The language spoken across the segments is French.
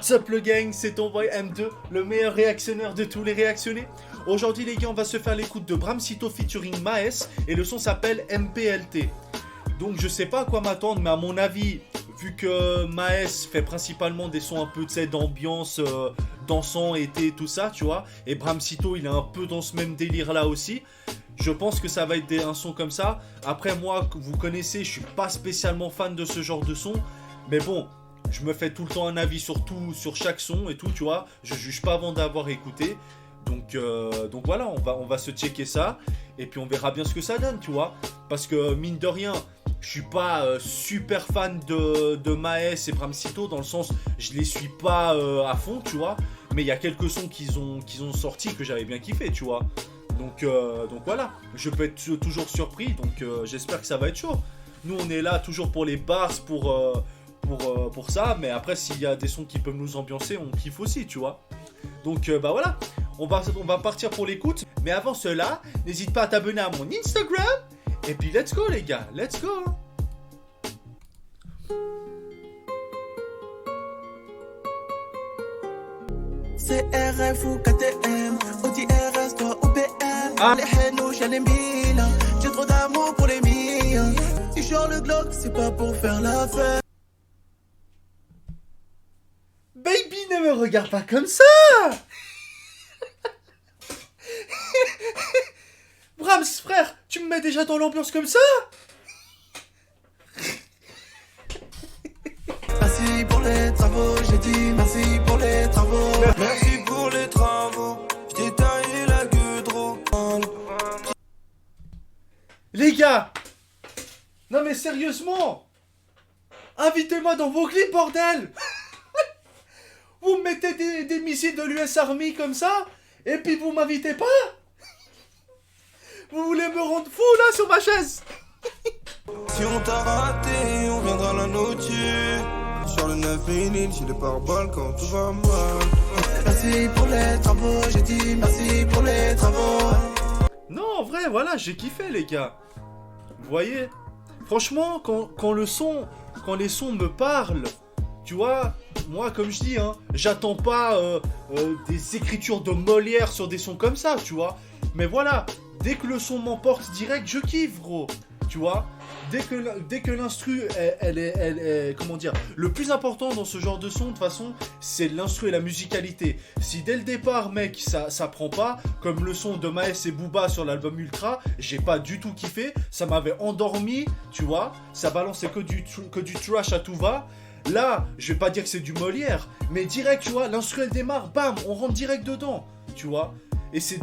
What's up le gang, c'est ton boy M2, le meilleur réactionneur de tous les réactionnés. Aujourd'hui les gars, on va se faire l'écoute de Bramsito featuring Maes et le son s'appelle MPLT. Donc je sais pas à quoi m'attendre, mais à mon avis, vu que Maes fait principalement des sons un peu d'ambiance, dansant, été, tout ça, tu vois, et Bramsito il est un peu dans ce même délire là aussi. Je pense que ça va être un son comme ça. Après moi, vous connaissez, je suis pas spécialement fan de ce genre de son, mais bon, je me fais tout le temps un avis sur tout, sur chaque son et tout, tu vois. Je juge pas avant d'avoir écouté. Donc voilà, on va se checker ça. Et puis on verra bien ce que ça donne, tu vois. Parce que mine de rien, je suis pas super fan de Maes et Bramsito. Dans le sens, je les suis pas à fond, tu vois. Mais il y a quelques sons qu'ils ont sortis que j'avais bien kiffé, tu vois. Donc voilà, je peux être toujours surpris. Donc j'espère que ça va être chaud. Nous on est là toujours pour les bars, pour ça, mais après s'il y a des sons qui peuvent nous ambiancer, on kiffe aussi, tu vois. Donc bah voilà, on va partir pour l'écoute. Mais avant cela, n'hésite pas à t'abonner à mon Instagram. Et puis let's go les gars, let's go. CRF ou KTM, Audi RS, toi ou BM. Les henouches, y'a les mille. J'ai trop d'amour pour les miens. Si je sors le Glock, c'est pas pour faire la fête. Baby, ne me regarde pas comme ça. Brahms, frère, tu me mets déjà dans l'ambiance comme ça. Merci pour les travaux, j'ai dit merci pour les travaux. Merci pour les travaux, j'ai taillé la gueudreau. Les gars, non mais sérieusement, invitez-moi dans vos clips, bordel. Vous me mettez des missiles de l'US Army comme ça, et puis vous m'invitez pas. Vous voulez me rendre fou là sur ma chaise. Si on t'a raté, on viendra la noter. Sur le 9000, j'ai les pare-balles quand tout va mal. Merci pour les travaux, j'ai dit merci pour les travaux. Non, en vrai, voilà, j'ai kiffé, les gars. Vous voyez, franchement, quand les sons me parlent, tu vois, moi, comme je dis, hein, j'attends pas des écritures de Molière sur des sons comme ça, tu vois. Mais voilà, dès que le son m'emporte direct, je kiffe, gros. Tu vois, dès que l'instru, elle est, comment dire, le plus important dans ce genre de son, de toute façon, c'est l'instru et la musicalité. Si dès le départ, mec, ça prend pas, comme le son de Maes et Booba sur l'album Ultra, j'ai pas du tout kiffé, ça m'avait endormi, tu vois, ça balançait que du trash à tout va. Là, je vais pas dire que c'est du Molière, mais direct, tu vois, l'instru elle démarre, bam, on rentre direct dedans, tu vois. Et c'est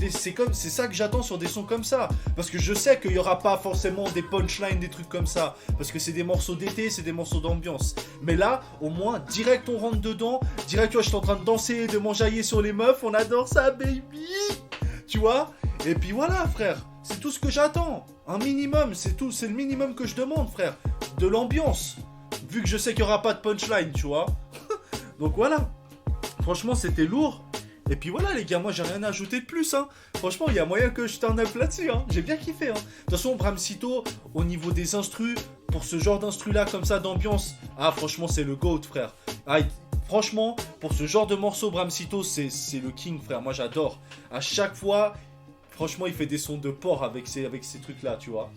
ça que j'attends sur des sons comme ça. Parce que je sais qu'il n'y aura pas forcément des punchlines, des trucs comme ça. Parce que c'est des morceaux d'été, c'est des morceaux d'ambiance. Mais là, au moins, direct on rentre dedans. Direct, tu vois, je suis en train de danser, de m'enjailler sur les meufs. On adore ça, baby. Tu vois. Et puis voilà, frère. C'est tout ce que j'attends. Un minimum, c'est tout. C'est le minimum que je demande, frère. De l'ambiance. Vu que je sais qu'il n'y aura pas de punchline, tu vois. Donc voilà. Franchement, c'était lourd. Et puis voilà les gars, moi j'ai rien à ajouter de plus, hein. Franchement, il y a moyen que je turn up là-dessus, hein. J'ai bien kiffé, hein. De toute façon, Bramsito, au niveau des instrus, pour ce genre d'instru là, comme ça, d'ambiance, ah franchement, c'est le GOAT, frère. Ah, franchement, pour ce genre de morceau, Bramsito, c'est le king, frère. Moi j'adore. À chaque fois, franchement, il fait des sons de porc avec ces trucs-là, tu vois.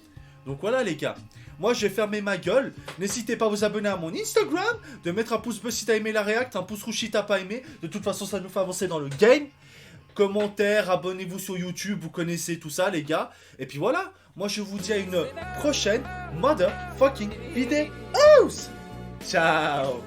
Donc voilà les gars, moi je vais fermer ma gueule. N'hésitez pas à vous abonner à mon Instagram, de mettre un pouce bleu si t'as aimé la react, un pouce rouge si t'as pas aimé. De toute façon ça nous fait avancer dans le game. Commentaire, abonnez-vous sur YouTube, vous connaissez tout ça les gars. Et puis voilà, moi je vous dis à une prochaine motherfucking vidéo. Ciao.